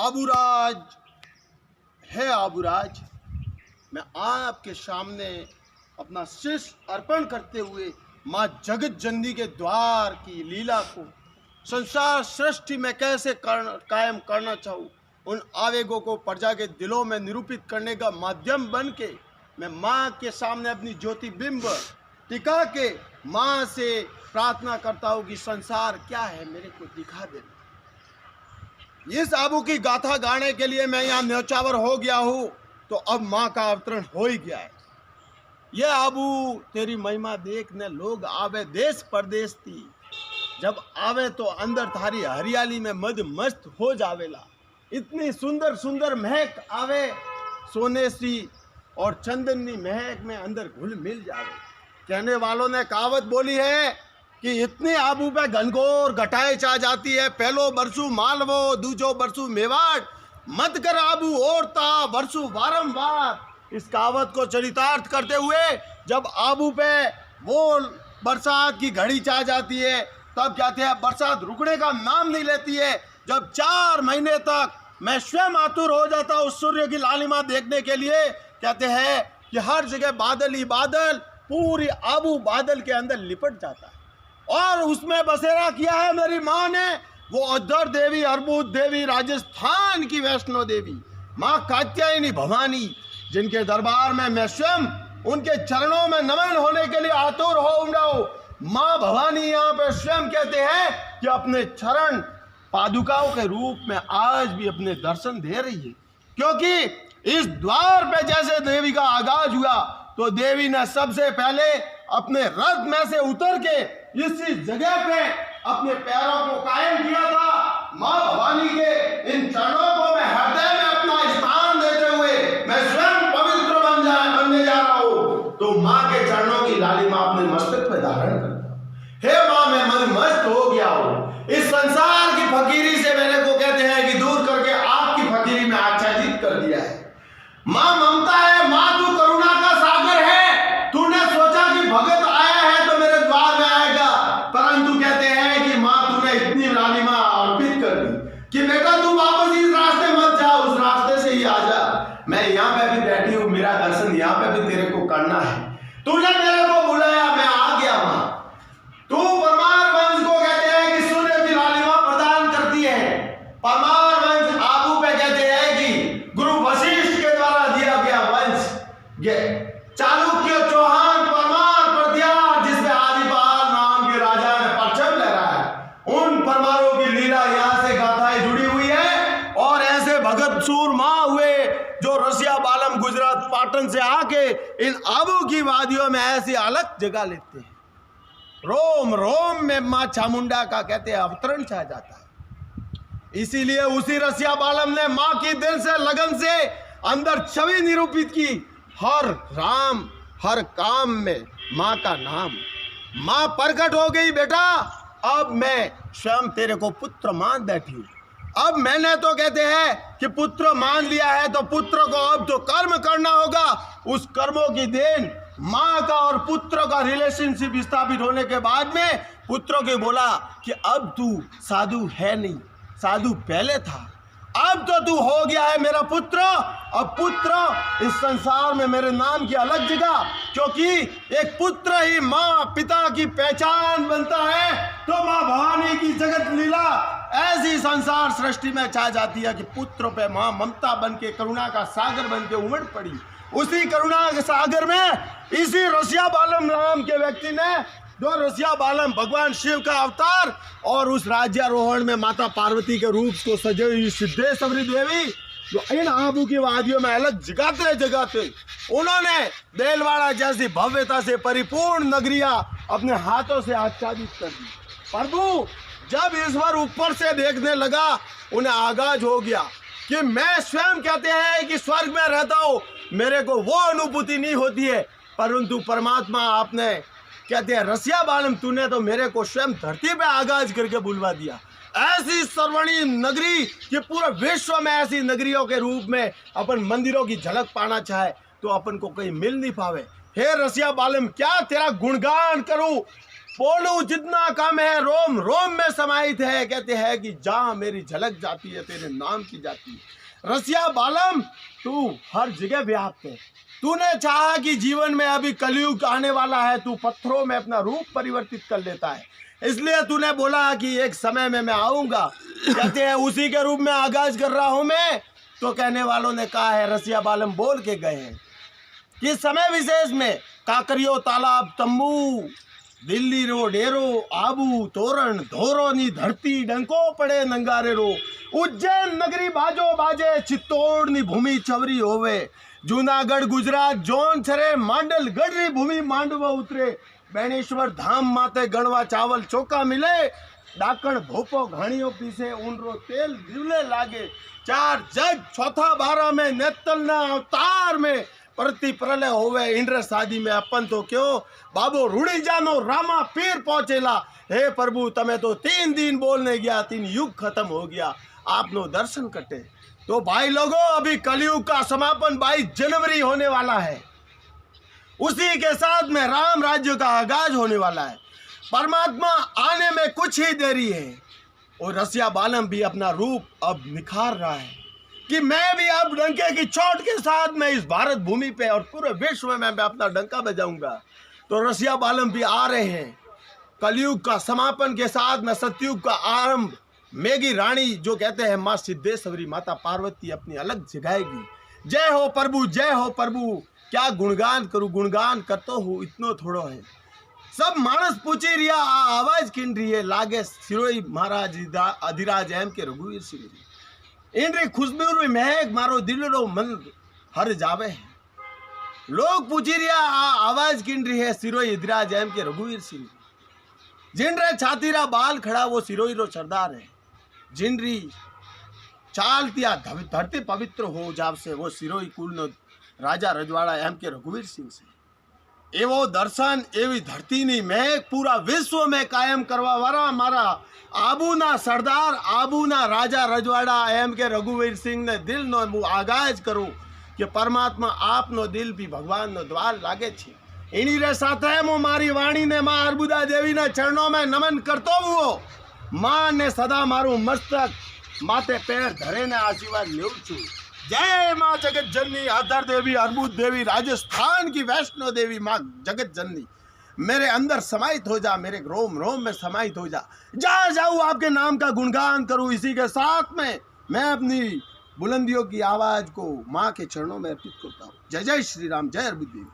आबूराज है आबूराज, मैं आपके सामने अपना शीश अर्पण करते हुए माँ जगत जननी के द्वार की लीला को संसार सृष्टि में कैसे कायम करना चाहूँ, उन आवेगों को प्रजा के दिलों में निरूपित करने का माध्यम बन के मैं माँ के सामने अपनी ज्योति बिंब टिका के माँ से प्रार्थना करता हूँ कि संसार क्या है मेरे को दिखा दे। इस आबू की गाथा गाने के लिए मैं यहाँ न्यौछावर हो गया हूँ, तो अब माँ का अवतरण हो ही गया है। ये आबू तेरी महिमा देखने लोग आवे देश परदेश थी, जब आवे तो अंदर थारी हरियाली में मद मस्त हो जावेला। इतनी सुंदर सुंदर महक आवे सोने सी और चंदनी महक में अंदर घुल मिल जावे। कहने वालों ने कहावत बोली है कि इतनी आबू पे घनघोर घटाए चा जाती है, पहलो बरसू मालवो दूजो बरसू मेवाड़, मत कर आबू ओरता बरसू बारंबार। इस कहावत को चरितार्थ करते हुए जब आबू पे वो बरसात की घड़ी चा जाती है, तब कहते हैं बरसात रुकने का नाम नहीं लेती है। जब 4 महीने तक मैं स्वयं आतुर हो जाता उस सूर्य की लालिमा देखने के लिए, कहते हैं कि हर जगह बादल ही बादल, पूरी आबू बादल के अंदर लिपट जाता है। और उसमें बसेरा किया है मेरी माँ ने, वो अधर देवी, अर्बुद देवी, राजस्थान की वैष्णो देवी, माँ कात्यायनी भवानी, जिनके दरबार में मैं स्वयं उनके चरणों में नमन होने के लिए आतुर हो। माँ भवानी यहाँ पे स्वयं कहते हैं कि अपने चरण पादुकाओं के रूप में आज भी अपने दर्शन दे रही है, क्योंकि इस द्वार पे जैसे देवी का आगाज हुआ तो देवी ने सबसे पहले अपने रथ में से उतर के इसी जगह पे अपने पैरों को कायम किया था। माँ भवानी के इन चरणों को मैं हृदय में अपना स्थान देते हुए मैं स्वयं पवित्र बनने जा रहा हूँ, तो माँ के चरणों की लालिमा अपने मस्तक पे धारण करता। हे माँ, मैं मदमस्त हो गया हूँ इस संसार की फकीरी से, मेरे को कहते हैं कि दूर करके आपकी फकीरी में आच्छादित कर दिया है। माँ ममता है, माँ तू करुणा का सागर है। तूने सोचा कि भगत आया है तो मेरे द्वार में आएगा, परंतु कहते हैं कि माँ तूने इतनी लालिमा अर्पित कर दी कि बेटा तू वापस इस रास्ते मत जा, उस रास्ते से ही आ जा। मैं यहाँ पे भी बैठी हूँ, मेरा दर्शन यहाँ पे भी तेरे को करना है। तूने मेरे को बुलाया, मैं आ गया माँ। तू परमार वंश को कहते हैं कि सूर्य की लालिमा प्रदान करती है। परमार वंश आबू पे कहते हैं कि गुरु वशिष्ठ के द्वारा दिया गया वंश, चालुक्य चौहान परमार प्रत्यार, जिसमें आदिपाल नाम के राजा ने परचम लहराया है, उन परमारों की लीला यहाँ से गाथाएं जुड़ी हुई है। और ऐसे भगत सूरमा हुए जो रसिया बालम गुजरात पाटन से आके इन आबू की वादियों में ऐसी अलग जगह लेते हैं। रोम रोम में माँ चामुंडा का कहते हैं अवतरण छा जाता है। इसीलिए उसी रसिया बालम ने माँ की दिल से लगन से अंदर छवि निरूपित की, हर राम हर काम में माँ का नाम। माँ प्रकट हो गई, बेटा अब मैं स्वयं तेरे को पुत्र मान बैठी हूँ। अब मैंने तो कहते हैं कि पुत्र मान लिया है, तो पुत्र को अब तो कर्म करना होगा। उस कर्मों की देन माँ का और पुत्र का रिलेशनशिप स्थापित होने के बाद में पुत्रों के बोला कि अब तू साधु है नहीं, साधु पहले था, अब तो तू हो गया है मेरा पुत्र। अब पुत्र इस संसार में मेरे नाम की अलग जगह, क्योंकि एक पुत्र ही माँ पिता की पहचान बनता है। तो माँ भवानी की जगत लीला ऐसी संसार सृष्टि में छा जाती है कि पुत्र पे माँ ममता बन के करुणा का सागर बन के उमड़ पड़ी। उसी करुणा के सागर में इसी रसिया बालम नाम के व्यक्ति ने, जो रसिया बालम भगवान शिव का अवतार और उस राज्यारोहण में माता पार्वती के रूप को सजे हुई सिद्धेश्वरी देवी, जो इन आबू की वादियों में अलग जगह थे, उन्होंने देलवाड़ा जैसी भव्यता से परिपूर्ण नगरिया अपने हाथों से आच्छादित कर दी। प्रभु जब ईश्वर ऊपर से देखने लगा, उन्हें आगाज हो गया कि मैं स्वयं कहते हैं कि स्वर्ग में रहता हूँ, मेरे को वो अनुभूति नहीं होती है, परंतु परमात्मा आपने कहते हैं रसिया बालम तूने तो मेरे को स्वयं धरती पे आगाज करके बुलवा दिया। ऐसी सर्वणीय नगरी कि पूरे विश्व में ऐसी नगरियों के रूप में अपन मंदिरों की झलक पाना चाहे तो अपन को कहीं मिल नहीं पावे। हे रसिया बालम, क्या तेरा गुणगान करूं, बोलूं जितना कम है, रोम रोम में समाहित है। कहते हैं कि जहां मेरी झलक जाती है तेरे नाम की जाती है। रसिया बालम, तू हर जगह व्याप्त है। तूने चाहा कि जीवन में अभी कलयुग आने वाला है, तू पत्थरों में अपना रूप परिवर्तित कर लेता है, इसलिए तूने बोला कि एक समय में मैं आऊंगा। कहते हैं उसी के रूप में आगाज कर रहा हूं मैं। तो कहने वालों ने कहा है, रसिया बालम बोल के गए हैं कि समय विशेष में काकरियो तालाब तंबू, दिल्ली रो डेरो, आबू तोरण धोरोनी धरती डंको पड़े नंगारे रो, उज्जैन नगरी बाजो बाजे, चित्तौड़नी भूमि चवरी होवे, जूनागढ़ गुजरात जोन छरे, मांडल गढ़री भूमि मांडवा उतरे, बेणेश्वर धाम माते गणवा चावल चौका मिले, डाकण भोपो घाणियों पीसे, ऊनरो तेल दिवले लागे, चार जग चौथा बारह में नेतलना अवतार में प्रति प्रलय होवे, इंद्र शादी में अपन तो क्यों बाबो रूड़ी जानो रामा पीर पहुंचेला। हे प्रभु तमे तो 3 दिन बोलने गया, 3 युग खत्म हो गया, आपनो दर्शन कटे। तो भाई लोगों, अभी कलयुग का समापन 22 जनवरी होने वाला है, उसी के साथ में राम राज्य का आगाज होने वाला है। परमात्मा आने में कुछ ही देरी है और रसिया बालम भी अपना रूप अब निखार रहा है कि मैं भी अब डंके की चोट के साथ में इस भारत भूमि पे और पूरे विश्व में मैं अपना डंका बजाऊंगा। तो रसिया बालम भी आ रहे हैं। कलयुग का समापन के साथ में सतयुग का आरंभ। मेघी रानी जो कहते हैं माँ सिद्धेश्वरी माता पार्वती अपनी अलग जगाएगी। जय हो प्रभु, जय हो प्रभु, क्या गुणगान करूं, गुणगान करतो हूँ इतनो थोड़ो है। सब मानस पूछी रिया आवाज किन रही है, लागे सिरोई महाराज अधिराज एम के रघुवीर सिंह जी, इन री खुशबू महक मारो दिलरो मन हर जावे है। लोग पूछी रिया आवाज किन रही है, सिरोई अधिराज एम के रघुवीर सिंह जी, जिन रे छातीरा बाल खड़ा वो सिरोई रो सरदार है, जिन री चाल तिया धरती पवित्र हो जाव से वो सिरोई कुल नो राजा रजवाड़ा एम के रघुवीर सिंह से। एवो दर्शन एवी धरती नहीं मैं पूरा विश्व में कायम करवा वाला मारा आबूना सरदार आबूना राजा रजवाड़ा एम के रघुवीर सिंह ने दिल नो मु आगाज करूं कि परमात्मा आपनो दिल भी भगवान नो द्वार लागे छे। एनी रे साथे मु मारी वाणी ने मां अर्बुदा देवी ने चरणों में नमन करतो हुओ, मां ने सदा मारू मस्तक माथे पैर धरे ने आशीर्वाद लेऊ छू। जय माँ जगत जननी आधार देवी अर्बुद देवी राजस्थान की वैष्णो देवी माँ जगत जननी, मेरे अंदर समाहित हो जा, मेरे रोम रोम में समाहित हो जा, जहाँ जाऊँ आपके नाम का गुणगान करूँ। इसी के साथ में मैं अपनी बुलंदियों की आवाज को माँ के चरणों में अर्पित करता हूँ। जय जय श्री राम, जय अर्बुद देवी।